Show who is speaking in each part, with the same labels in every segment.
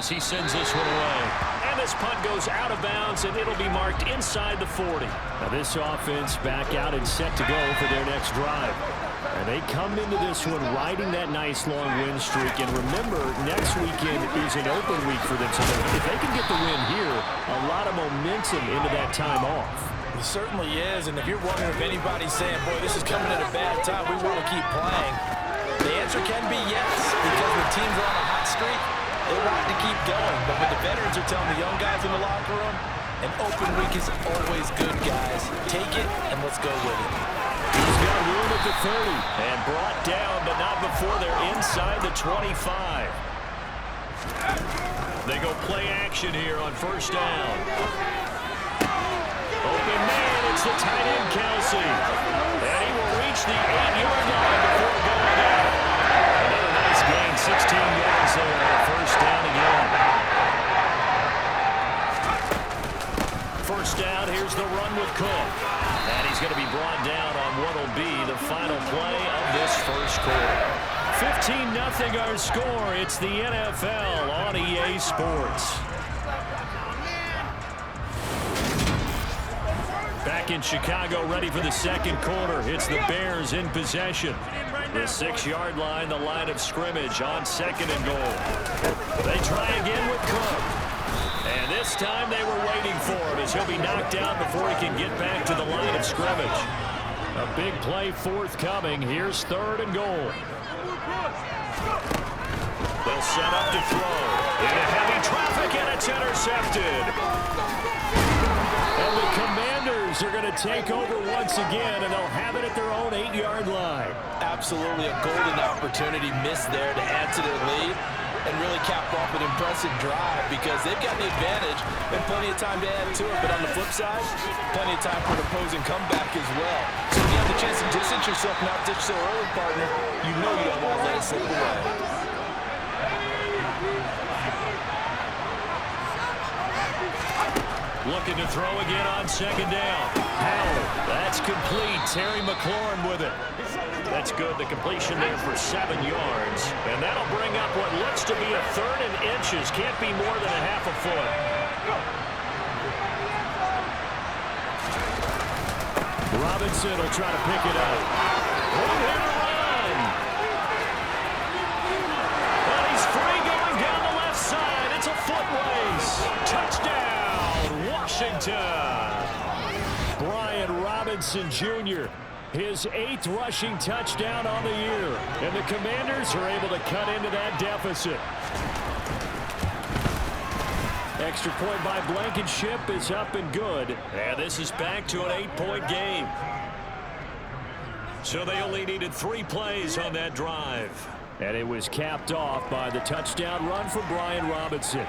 Speaker 1: as he sends this one away. And this punt goes out of bounds, and it'll be marked inside the 40. Now this offense back out and set to go for their next drive. And they come into this one riding that nice long win streak. And remember, next weekend is an open week for them. So if they can get the win here, a lot of momentum into that time off.
Speaker 2: It certainly is. And if you're wondering if anybody's saying, boy, this is coming at a bad time, we want to keep playing, the answer can be yes. Because when teams are on a hot streak, they want to keep going. But what the veterans are telling the young guys in the locker room, an open week is always good, guys. Take it, and let's go with it.
Speaker 1: He's got room at the 30 and brought down, but not before they're inside the 25. They go play action here on first down. Open man, it's the tight end, Kelsey. And he will reach the 8-yard line before going out. Another nice gain, 16 yards there on first down again. First down, here's the run with Cook. And he's going to be brought down on what will be the final play of this first quarter. 15-0 our score. It's the NFL on EA Sports. Back in Chicago, ready for the second quarter. It's the Bears in possession. The 6-yard line, the line of scrimmage on second and goal. They try again with Cook. And this time they were waiting for him as he'll be knocked out before he can get back to the line of scrimmage. A big play forthcoming. Here's third and goal. They'll set up to throw. Into heavy traffic, and it's intercepted. And the Commanders are going to take over once again, and they'll have it at their own 8-yard line.
Speaker 2: Absolutely a golden opportunity missed there to add to their lead and really cap off an impressive drive because they've got the advantage and plenty of time to add to it. But on the flip side, plenty of time for an opposing comeback as well. So if you have the chance to distance yourself, not ditch so early, partner, you know you don't want to let it slip away.
Speaker 1: Looking to throw again on second down. Howell, that's complete. Terry McLaurin with it. That's good. The completion there for 7 yards. And that'll bring up what looks to be a third and inches. Can't be more than a half a foot. Robinson will try to pick it up. One-hitter run. And he's free going down the left side. It's a foot race. Touchdown, Washington. Brian Robinson Jr., his 8th rushing touchdown on the year. And the Commanders are able to cut into that deficit. Extra point by Blankenship is up and good. And this is back to an 8-point game. So they only needed 3 plays on that drive. And it was capped off by the touchdown run for Brian Robinson.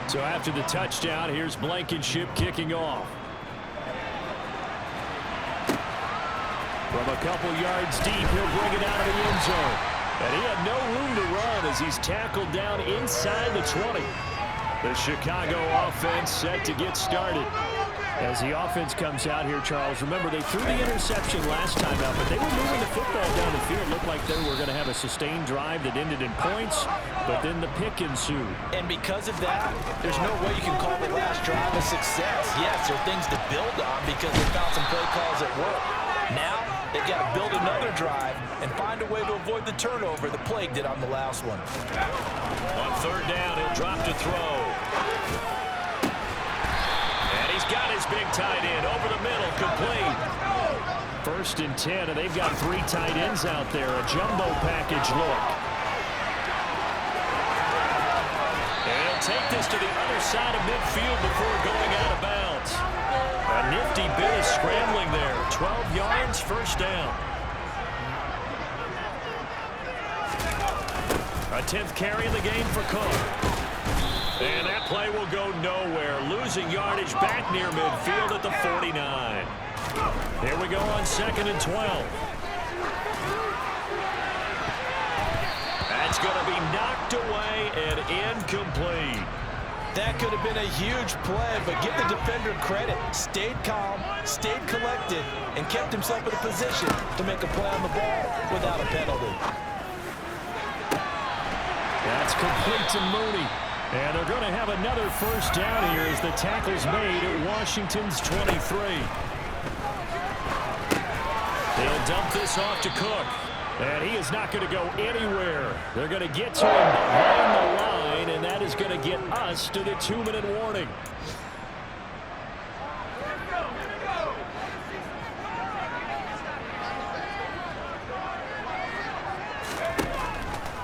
Speaker 1: So after the touchdown, here's Blankenship kicking off. From a couple yards deep, he'll bring it out of the end zone. And he had no room to run as he's tackled down inside the 20. The Chicago offense set to get started. As the offense comes out here, Charles, remember they threw the interception last time out, but they were moving the football down the field. It looked like they were going to have a sustained drive that ended in points, but then the pick ensued.
Speaker 2: And because of that, there's no way you can call the last drive a success. Yes, there are things to build on because they found some play calls at work. Now, they've got to build another drive and find a way to avoid the turnover the plague did on the last one.
Speaker 1: On third down, he'll drop to throw. And he's got his big tight end over the middle, complete. 1st and 10, and they've got 3 tight ends out there. A jumbo package look. And he'll take this to the other side of midfield before going out of bounds. A nifty bit of scrambling there. 12 yards, first down. A 10th carry in the game for Cook. And that play will go nowhere. Losing yardage back near midfield at the 49. Here we go on 2nd and 12. That's going to be knocked away and incomplete.
Speaker 2: That could have been a huge play, but give the defender credit. Stayed calm, stayed collected, and kept himself in a position to make a play on the ball without a penalty.
Speaker 1: That's complete to Mooney. And they're going to have another first down here as the tackle's made at Washington's 23. They'll dump this off to Cook. And he is not going to go anywhere. They're going to get to him behind the line, and that is going to get us to the 2-minute warning.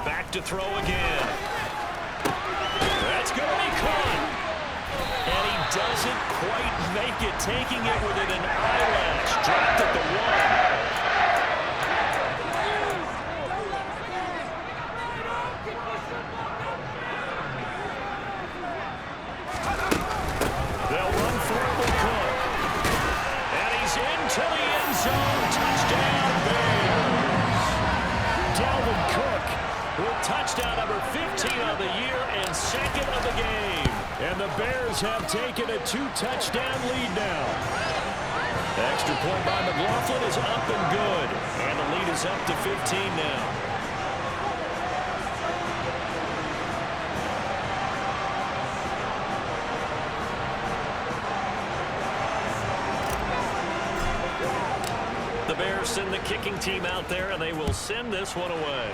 Speaker 1: Back to throw again. That's going to be caught. And he doesn't quite make it, taking it within an eyelash. Dropped at the 1. Touchdown number 15 of the year and second of the game. And the Bears have taken a 2-touchdown lead now. The extra point by McLaughlin is up and good. And the lead is up to 15 now. The Bears send the kicking team out there, and they will send this one away.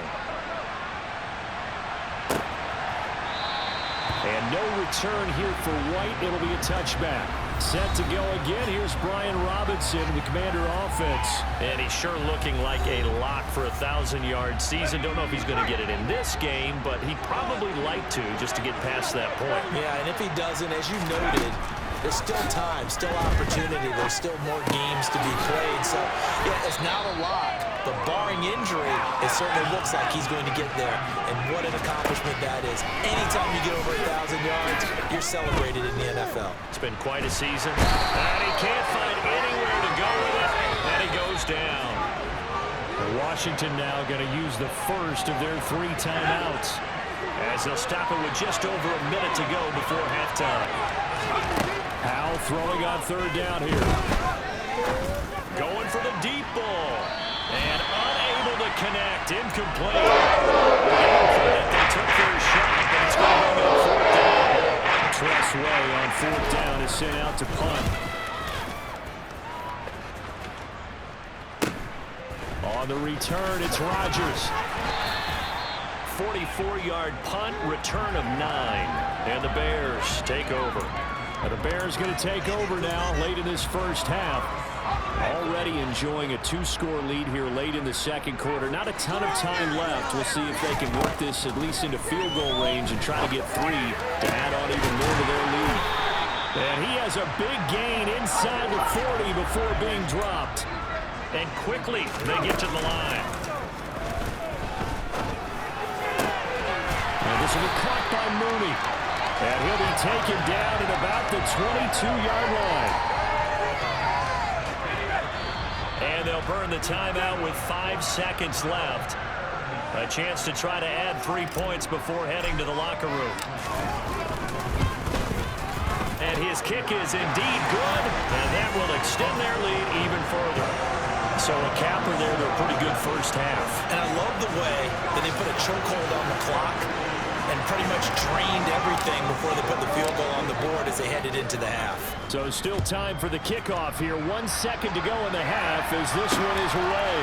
Speaker 1: And no return here for White. It'll be a touchback. Set to go again. Here's Brian Robinson, the Commander offense. And he's sure looking like a lock for a 1,000-yard season. Don't know if he's going to get it in this game, but he'd probably like to just to get past that point.
Speaker 2: Yeah, and if he doesn't, as you noted, there's still time, still opportunity. There's still more games to be played. So, yeah, it's not a lock. But barring injury, it certainly looks like he's going to get there. And what an accomplishment that is. Anytime you get over 1,000 yards, you're celebrated in the NFL.
Speaker 1: It's been quite a season. And he can't find anywhere to go with it. And he goes down. Washington now going to use the first of their 3 timeouts, as they'll stop it with just over a minute to go before halftime. Howell throwing on 3rd down here. Going for the deep ball. And unable to connect. Incomplete. They took their shot, but it's going to bring up 4th down. Tress Way on 4th down is sent out to punt. On the return, it's Rodgers. 44-yard punt, return of 9. And the Bears take over. And the Bears going to take over now late in this first half. Already enjoying a 2-score lead here late in the second quarter. Not a ton of time left. We'll see if they can work this at least into field goal range and try to get 3 to add on even more to their lead. And he has a big gain inside the 40 before being dropped. And quickly they get to the line. And this will be caught by Mooney. And he'll be taken down at about the 22-yard line. And they'll burn the timeout with 5 seconds left. A chance to try to add 3 points before heading to the locker room. And his kick is indeed good, and that will extend their lead even further. So a capper there to a pretty good first half.
Speaker 2: And I love the way that they put a chokehold on the clock and pretty much drained everything before they put the field goal on the board as they headed into the half.
Speaker 1: So still time for the kickoff here. 1 second to go in the half as this one is away.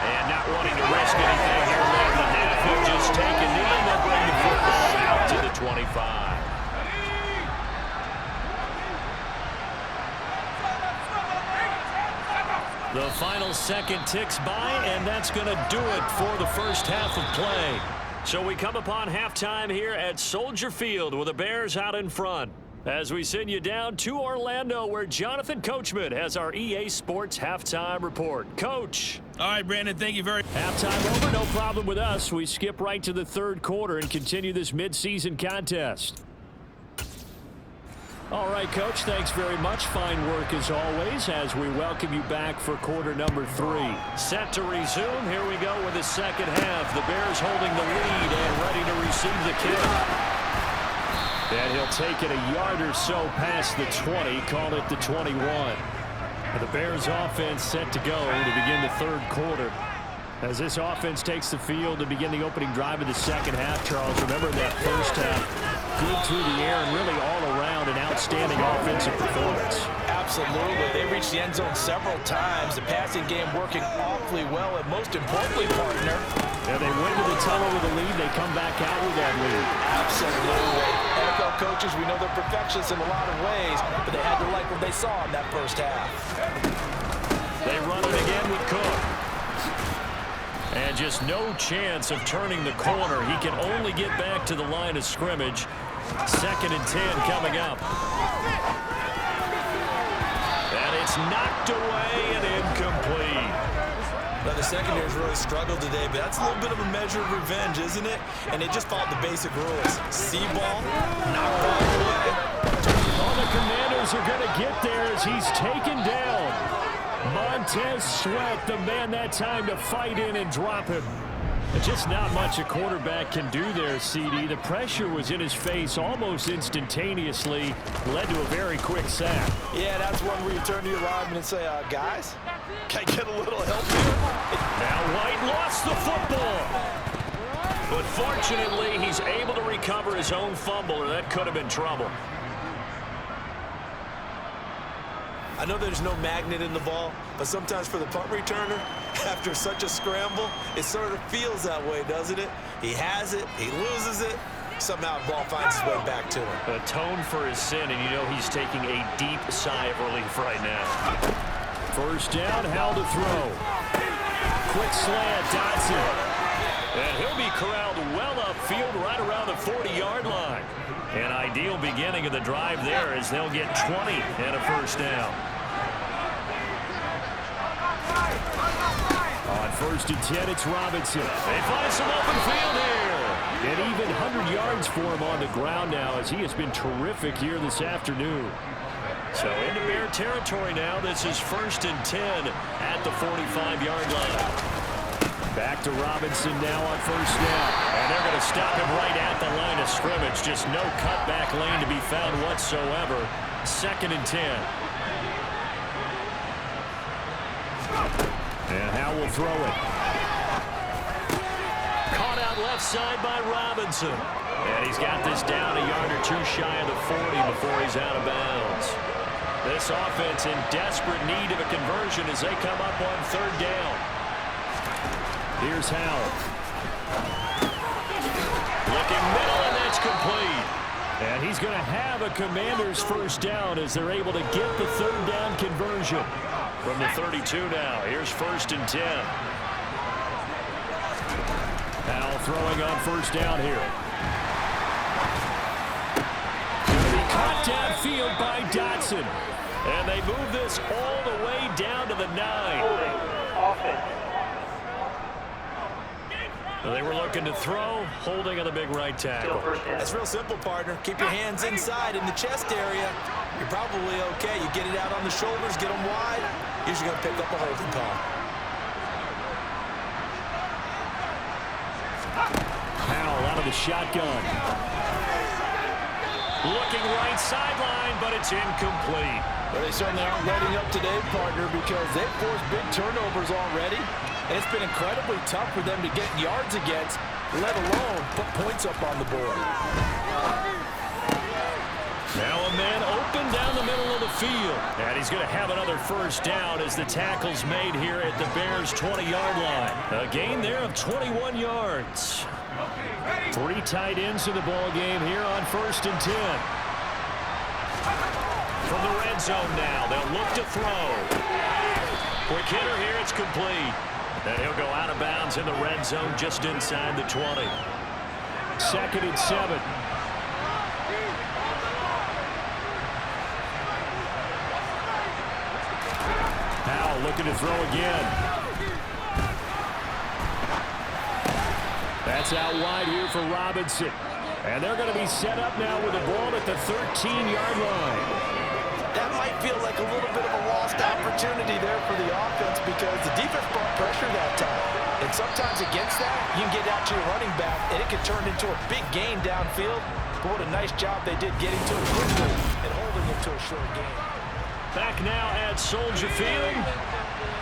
Speaker 1: And not wanting to risk anything here late in the half, he'll just take a knee and they'll bring the football out to the 25. The final second ticks by, and that's going to do it for the first half of play. So we come upon halftime here at Soldier Field with the Bears out in front. As we send you down to Orlando, where Jonathan Coachman has our EA Sports halftime report. Coach.
Speaker 3: All right, Brandon, thank you very much.
Speaker 1: Halftime over, no problem with us. We skip right to the 3rd quarter and continue this midseason contest. All right, Coach, thanks very much. Fine work as always as we welcome you back for quarter number 3. Set to resume. Here we go with the second half. The Bears holding the lead and ready to receive the kick. And he'll take it a yard or so past the 20, call it the 21. And the Bears offense set to go to begin the 3rd quarter. As this offense takes the field to begin the opening drive of the second half, Charles, remember that first half, good through the air and really all around an outstanding offensive performance.
Speaker 2: Absolutely. They reached the end zone several times. The passing game working awfully well, and most importantly, partner.
Speaker 1: Yeah, they went to the tunnel with a lead. They come back out with that lead.
Speaker 2: Absolutely. NFL coaches, we know they're perfectionists in a lot of ways, but they had to like what they saw in that first half.
Speaker 1: They run it again with Cook. And just no chance of turning the corner. He can only get back to the line of scrimmage. 2nd and 10 coming up. And it's knocked away and incomplete.
Speaker 2: Now, the secondary's really struggled today, but that's a little bit of a measure of revenge, isn't it? And they just followed the basic rules. See ball, knock ball away.
Speaker 1: All the Commanders are going to get there as he's taken down. Montez Sweat, the man that time to fight in and drop him. Just not much a quarterback can do there, CD. The pressure was in his face almost instantaneously, led to a very quick sack.
Speaker 2: Yeah, that's one where you turn to your lineman and say, guys, can I get a little help here?
Speaker 1: Now White lost the football. But fortunately, he's able to recover his own fumble, or that could have been trouble.
Speaker 2: I know there's no magnet in the ball, but sometimes for the punt returner, after such a scramble, it sort of feels that way, doesn't it? He has it, he loses it, somehow the ball finds its way back to him.
Speaker 1: Atone for his sin, and you know he's taking a deep sigh of relief right now. First down, Howell to throw. Quick slant, Dodson. And he'll be corralled well upfield right around the 40-yard line. An ideal beginning of the drive there as they'll get 20 and a first down. On 1st and 10, it's Robinson. They find some open field here. And even 100 yards for him on the ground now as he has been terrific here this afternoon. So into Bear territory now. This is 1st and 10 at the 45-yard line. Back to Robinson now on 1st down. And they're going to stop him right at the line of scrimmage. Just no cutback lane to be found whatsoever. 2nd and 10. And Howell will throw it. Caught out left side by Robinson. And he's got this down a yard or two shy of the 40 before he's out of bounds. This offense in desperate need of a conversion as they come up on 3rd down. Here's Howell. Looking middle, and that's complete. And he's going to have a Commander's first down as they're able to get the 3rd down conversion. From the 32 now, here's 1st and 10. Howell throwing on 1st down here. Going to be caught downfield by Dotson. And they move this all the way down to the 9. They were looking to throw, holding on the big right tackle.
Speaker 2: That's real simple, partner. Keep your hands inside in the chest area. You're probably okay. You get it out on the shoulders, get them wide. Usually going to pick up a holding call.
Speaker 1: Howell out of the shotgun. Looking right sideline, but it's incomplete.
Speaker 2: Well, they certainly aren't letting up today, partner, because they've forced big turnovers already. And it's been incredibly tough for them to get yards against, let alone put points up on the board.
Speaker 1: Now a man open down the middle of the field. And he's going to have another first down as the tackle's made here at the Bears' 20-yard line. A gain there of 21 yards. 3 tight ends in the ball game here on 1st and 10. From the red zone now, they'll look to throw. Quick hitter here, it's complete. And he'll go out of bounds in the red zone just inside the 20. 2nd and 7. Howell looking to throw again. That's out wide here for Robinson. And they're going to be set up now with the ball at the 13-yard line.
Speaker 2: That might feel like a little bit of a lost opportunity there for the offense because the defense brought pressure that time. And sometimes against that, you can get out to your running back, and it can turn into a big gain downfield. But what a nice job they did getting to it quickly and holding it to a short gain.
Speaker 1: Back now at Soldier Field.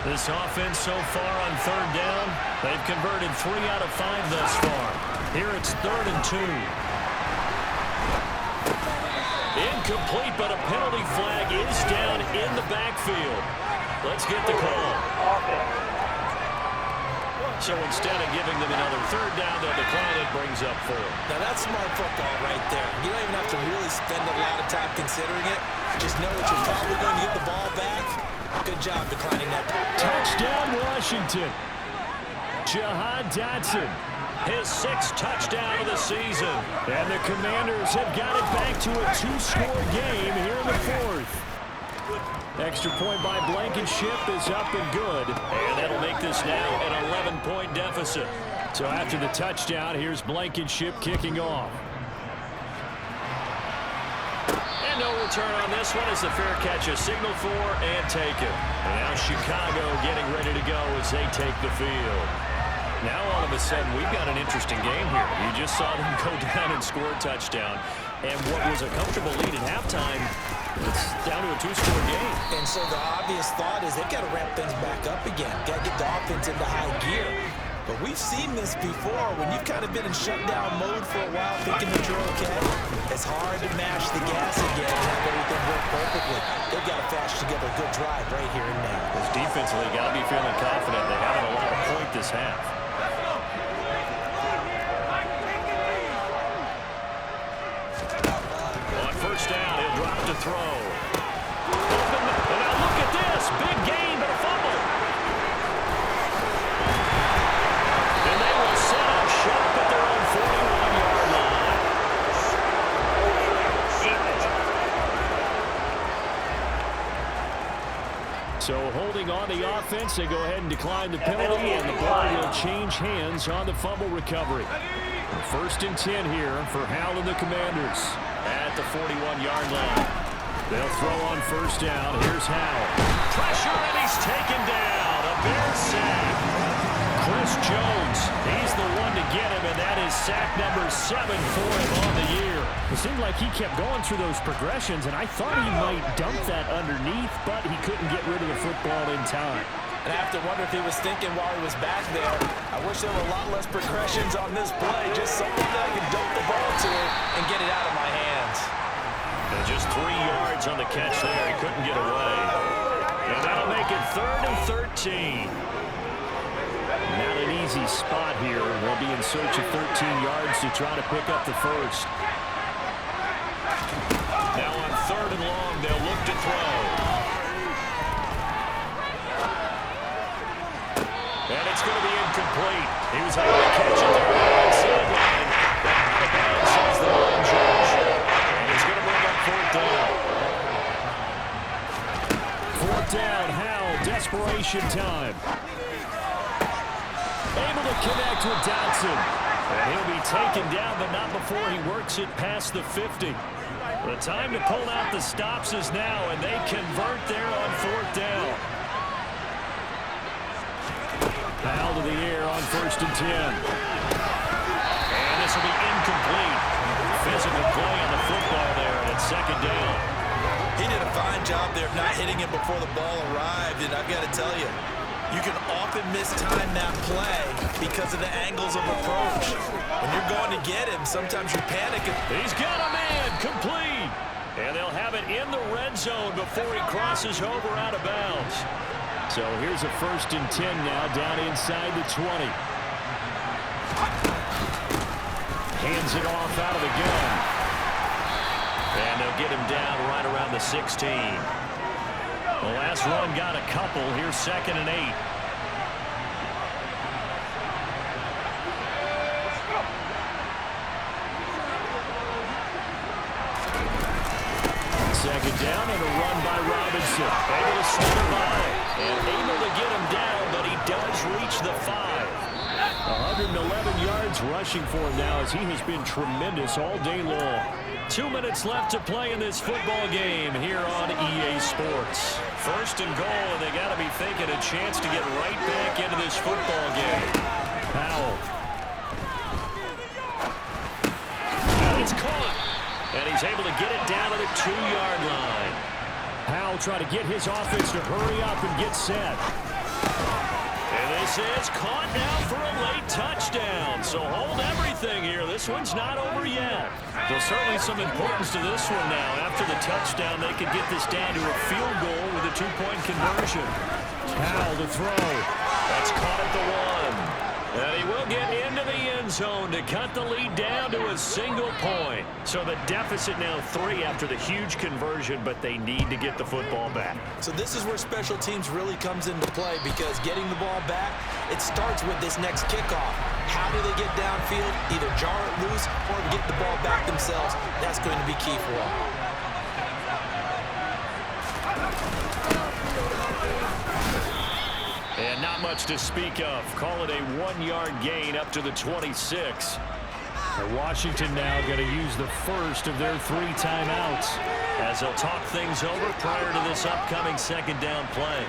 Speaker 1: This offense so far on third down, they've converted 3 out of 5 thus far. Here it's 3rd and 2. Incomplete, but a penalty flag is down in the backfield. Let's get the call. So instead of giving them another 3rd down, they'll decline it, brings up 4.
Speaker 2: Now that's smart football right there. You don't even have to really spend a lot of time considering it. Just know that you're probably going to get the ball back. Good job declining that.
Speaker 1: Touchdown, Washington. Jahan Dotson, his 6th touchdown of the season. And the Commanders have got it back to a 2-score game here in the 4th. Extra point by Blankenship is up and good. And that'll make this now an 11-point deficit. So after the touchdown, here's Blankenship kicking off. And no return on this one as the fair catch is signaled for and taken. And now Chicago getting ready to go as they take the field. Now all of a sudden we've got an interesting game here. You just saw them go down and score a touchdown. And what was a comfortable lead at halftime, it's down to a 2-score game.
Speaker 2: And so the obvious thought is they've got to ramp things back up again. Got to get the offense into high gear. But we've seen this before. When you've kind of been in shutdown mode for a while thinking that you're okay, it's hard to mash the gas again and have everything work perfectly. They've got to flash together a good drive right here and now.
Speaker 1: Because defensively, got to be feeling confident. They haven't allowed a point this half. On first down, he'll drop to throw. And now look at this. Big gain, but a fumble. And they will set up shop at their own 41-yard line. So holding on the offense, they go ahead and decline the penalty, and the ball will change hands on the fumble recovery. 1st and 10 here for Howell and the Commanders at the 41-yard line. They'll throw on first down. Here's Howell. Pressure, and he's taken down. A Bears sack. Chris Jones, he's the one to get him, and that is sack number 7 for him on the year. It seemed like he kept going through those progressions, and I thought he might dump that underneath, but he couldn't get rid of the football in time.
Speaker 2: And I have to wonder if he was thinking while he was back there, I wish there were a lot less progressions on this play, just something that I could dump the ball to and get it out of my hands.
Speaker 1: And just 3 yards on the catch there. He couldn't get away. And that'll make it 3rd and 13. Not an easy spot here. They'll be in search of 13 yards to try to pick up the first. Now on 3rd and long, they'll look to throw. And it's going to be incomplete. He was able to catch it there on the sideline. The ball says the line judge. And it's going to bring up 4th down. 4th down, Howell, desperation time. Able to connect with Dotson. And he'll be taken down, but not before he works it past the 50. The time to pull out the stops is now, and they convert there on 4th down. Foul to the air on 1st and 10. And this will be incomplete. Physical play on the football there, and it's 2nd down.
Speaker 2: He did a fine job there of not hitting him before the ball arrived, and I've got to tell you, you can often mistime that play because of the angles of approach. When you're going to get him, sometimes you panic.
Speaker 1: He's got a man, complete. And they'll have it in the red zone before he crosses over out of bounds. So here's a 1st and 10 now down inside the 20. Hands it off out of the gun. And they'll get him down right around the 16. The last run got a couple. Here's 2nd and 8. Second down and a run by Robinson. Able to slip by and able to get him down, but he does reach the 5. 111 yards rushing for him now as he has been tremendous all day long. 2 minutes left to play in this football game here on EA Sports. 1st and goal, and they got to be thinking a chance to get right back into this football game. Howell. And it's caught. And he's able to get it down to the 2-yard line. Howell trying to get his offense to hurry up and get set. this is caught now for a late touchdown. So hold everything here. This one's not over yet. There's certainly some importance to this one now. After the touchdown, they could get this down to a field goal with a two-point conversion. Powell to throw. That's caught at the 1. And he will get into the end zone to cut the lead down to a single point. So the deficit now 3 after the huge conversion, but they need to get the football back.
Speaker 2: So this is where special teams really comes into play, because getting the ball back, it starts with this next kickoff. How do they get downfield? Either jar it loose or get the ball back themselves. That's going to be key for them.
Speaker 1: And not much to speak of. Call it a 1-yard gain up to the 26. Washington now going to use the first of their 3 timeouts as they'll talk things over prior to this upcoming second down play.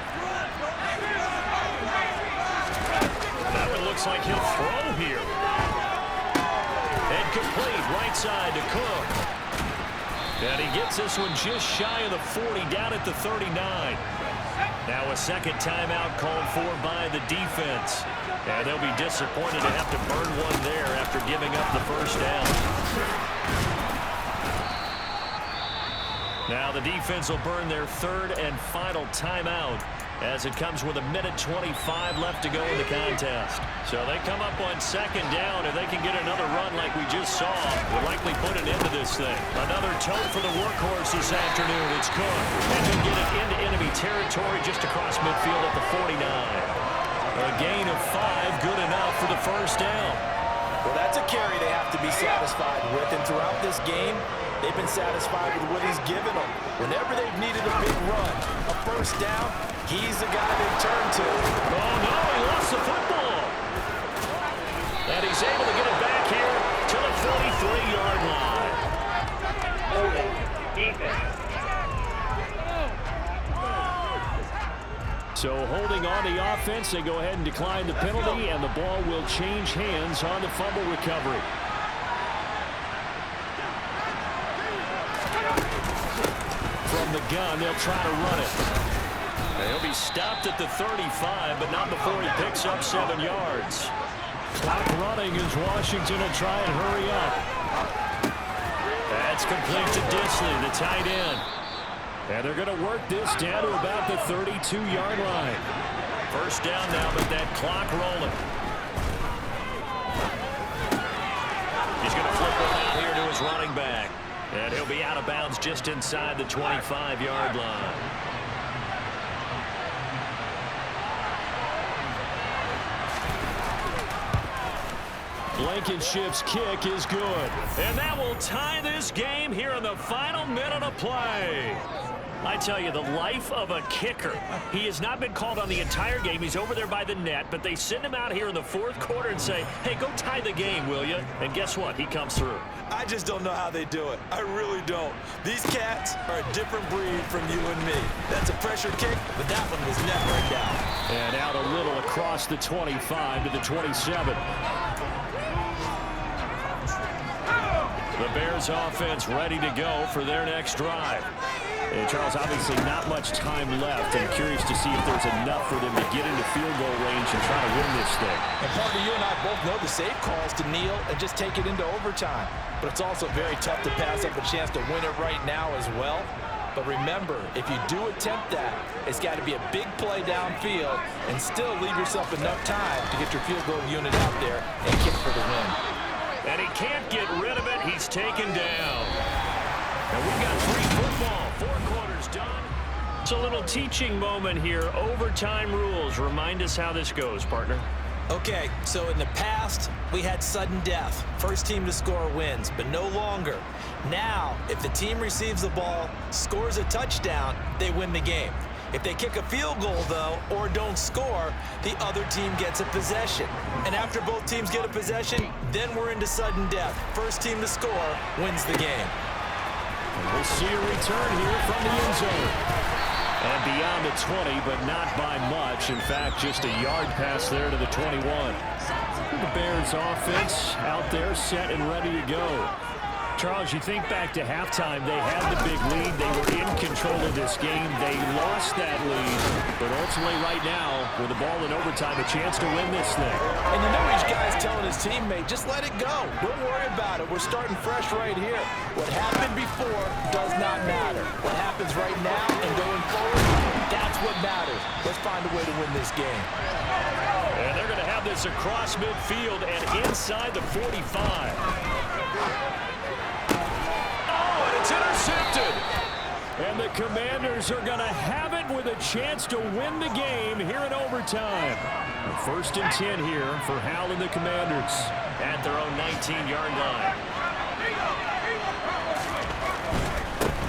Speaker 1: That one looks like he'll throw here. And complete right side to Cook. And he gets this one just shy of the 40, down at the 39. Now a second timeout called for by the defense. And they'll be disappointed to have to burn one there after giving up the first down. Now the defense will burn their third and final timeout as it comes with 1:25 left to go in the contest. So they come up on second down. If they can get another run like we just saw, will likely put an end to this thing. Another tote for the workhorse this afternoon. It's Cook. And he'll get it into enemy territory just across midfield at the 49. A gain of 5, good enough for the first down.
Speaker 2: Well, that's a carry they have to be satisfied with. And throughout this game, they've been satisfied with what he's given them. Whenever they've needed a big run, a first down, he's the guy they turn to.
Speaker 1: Oh, no, he lost the football. And he's able to get it back here to the 43-yard line. Defense. So holding on the offense, they go ahead and decline the penalty, and the ball will change hands on the fumble recovery. From the gun, they'll try to run it. He'll be stopped at the 35, but not before he picks up 7 yards. Clock running as Washington will try and hurry up. That's complete to Disley, the tight end. And they're going to work this down to about the 32-yard line. First down now, but that clock rolling. He's going to flip one out here to his running back. And he'll be out of bounds just inside the 25-yard line. Blankenship's kick is good. And that will tie this game here in the final minute of play. I tell you, the life of a kicker. He has not been called on the entire game. He's over there by the net, but they send him out here in the fourth quarter and say, hey, go tie the game, will you? And guess what? He comes through.
Speaker 2: I just don't know how they do it. I really don't. These cats are a different breed from you and me. That's a pressure kick, but that one was never in doubt.
Speaker 1: And out a little across the 25 to the 27. The Bears offense ready to go for their next drive. And Charles, obviously not much time left. I'm curious to see if there's enough for them to get into field goal range and try to win this thing.
Speaker 2: And Parker, you and I both know the safe calls to kneel and just take it into overtime. But it's also very tough to pass up a chance to win it right now as well. But remember, if you do attempt that, it's got to be a big play downfield and still leave yourself enough time to get your field goal unit out there and kick for the win.
Speaker 1: And he can't get rid of it. He's taken down. And we've got 3 football, 4 quarters done. It's a little teaching moment here. Overtime rules. Remind us how this goes, partner.
Speaker 2: Okay, so in the past, we had sudden death. First team to score wins, but no longer. Now, if the team receives the ball, scores a touchdown, they win the game. If they kick a field goal, though, or don't score, the other team gets a possession. And after both teams get a possession, then we're into sudden death. First team to score wins the game.
Speaker 1: And we'll see a return here from the end zone. And beyond the 20, but not by much. In fact, just a yard pass there to the 21. The Bears offense out there set and ready to go. Charles, you think back to halftime, they had the big lead. They were in control of this game. They lost that lead. But ultimately right now, with the ball in overtime, a chance to win this thing.
Speaker 2: And you know each guy's telling his teammate, just let it go. Don't worry about it. We're starting fresh right here. What happened before does not matter. What happens right now and going forward, that's what matters. Let's find a way to win this game.
Speaker 1: And they're going to have this across midfield and inside the 45. It's intercepted. And the Commanders are going to have it with a chance to win the game here in overtime. First and 10 here for Hal and the Commanders at their own 19-yard line.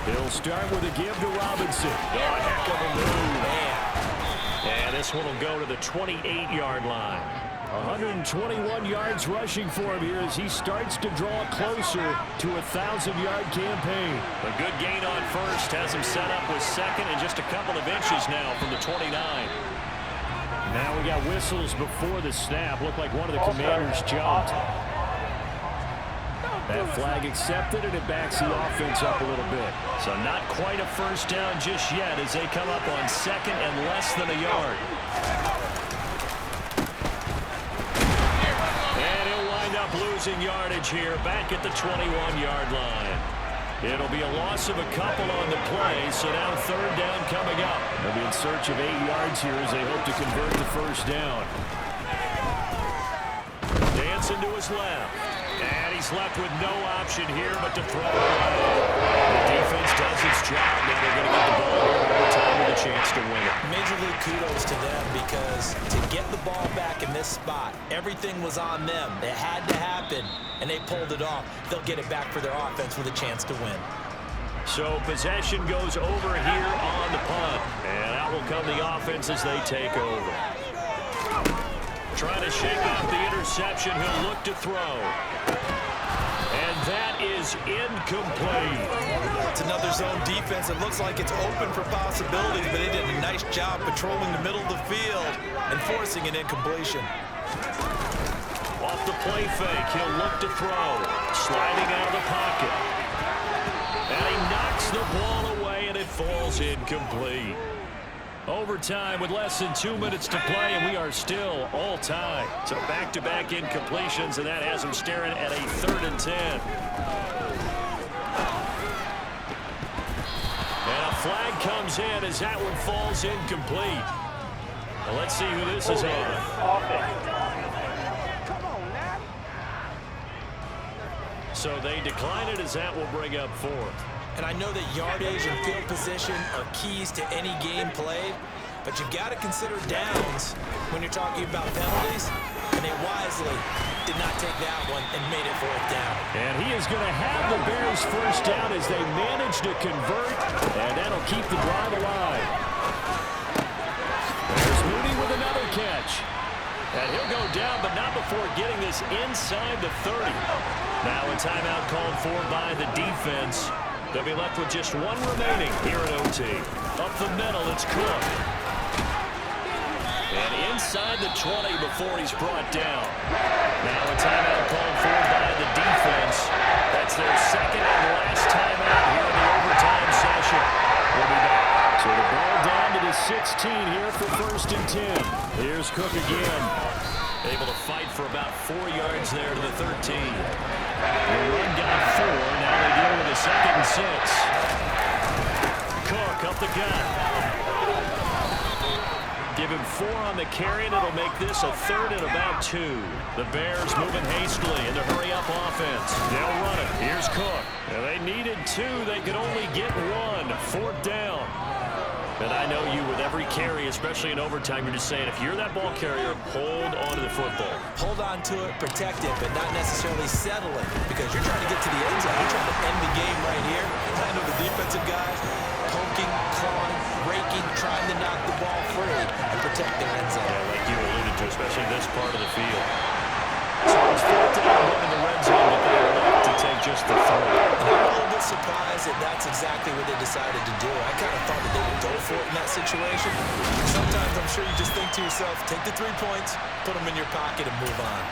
Speaker 1: He'll start with a give to Robinson. Oh, heck of a move. Man. And this one will go to the 28-yard line. 121 yards rushing for him here as he starts to draw closer to a 1,000-yard campaign. A good gain on first has him set up with second and just a couple of inches now from the 29. Now we got whistles before the snap. Looked like one of the Commanders jumped. That flag accepted, and it backs the offense up a little bit. So not quite a first down just yet as they come up on second and less than a yard. Losing yardage here back at the 21-yard line. It'll be a loss of a couple on the play, so now third down coming up. They'll be in search of 8 yards here as they hope to convert the first down. Dancing to his left. And he's left with no option here but to throw away. The defense does its job. Now they're going to get the ball here in overtime with a chance to win it.
Speaker 2: Major league kudos to them because to get the ball back in this spot, everything was on them. It had to happen, and they pulled it off. They'll get it back for their offense with a chance to win.
Speaker 1: So possession goes over here on the punt. And out will come the offense as they take over. Trying to shake off the interception. He'll look to throw. And that is incomplete.
Speaker 2: It's another zone defense. It looks like it's open for possibilities, but they did a nice job patrolling the middle of the field and forcing an incompletion.
Speaker 1: Off the play fake, he'll look to throw. Sliding out of the pocket. And he knocks the ball away, and it falls incomplete. Overtime with less than 2 minutes to play, and we are still all tied. So back-to-back incompletions, and that has him staring at a 3rd and 10. And a flag comes in as that one falls incomplete. Well, let's see who this is on. So they decline it as that will bring up 4th.
Speaker 2: And I know that yardage and field position are keys to any game played, but you've got to consider downs when you're talking about penalties, and they wisely did not take that one and made it 4th down.
Speaker 1: And he is going to have the Bears first down as they manage to convert, and that'll keep the drive alive. There's Mooney with another catch. And he'll go down, but not before getting this inside the 30. Now a timeout called for by the defense. They'll be left with just one remaining here at OT. Up the middle, it's Cook. And inside the 20 before he's brought down. Now a timeout called for by the defense. That's their second and last timeout here in the overtime session. We'll be back. So the ball down to the 16 here for 1st and 10. Here's Cook again. Able to fight for about 4 yards there to the 13. The run got 4. Now they deal with a 2nd and 6. Cook up the gut. Give him 4 on the carry, and it'll make this a 3rd and about 2. The Bears moving hastily in the hurry-up offense. They'll run it. Here's Cook. Now they needed 2. They could only get 1. 4th down. And I know you, with every carry, especially in overtime, you're just saying, if you're that ball carrier, hold on to the football.
Speaker 2: Hold on to it, protect it, but not necessarily settle it, because you're trying to get to the end zone. You're trying to end the game right here. I know the defensive guys poking, clawing, raking, trying to knock the ball free and protect their end zone.
Speaker 1: Yeah, like you alluded to, especially this part of the field. So it's 4th down in the red zone, but they elect to take just the 3.
Speaker 2: And I'm a little bit surprised that that's exactly what they decided to do. I kind of thought that they would go for it in that situation. Sometimes I'm sure you just think to yourself, take the 3 points, put them in your pocket, and move on.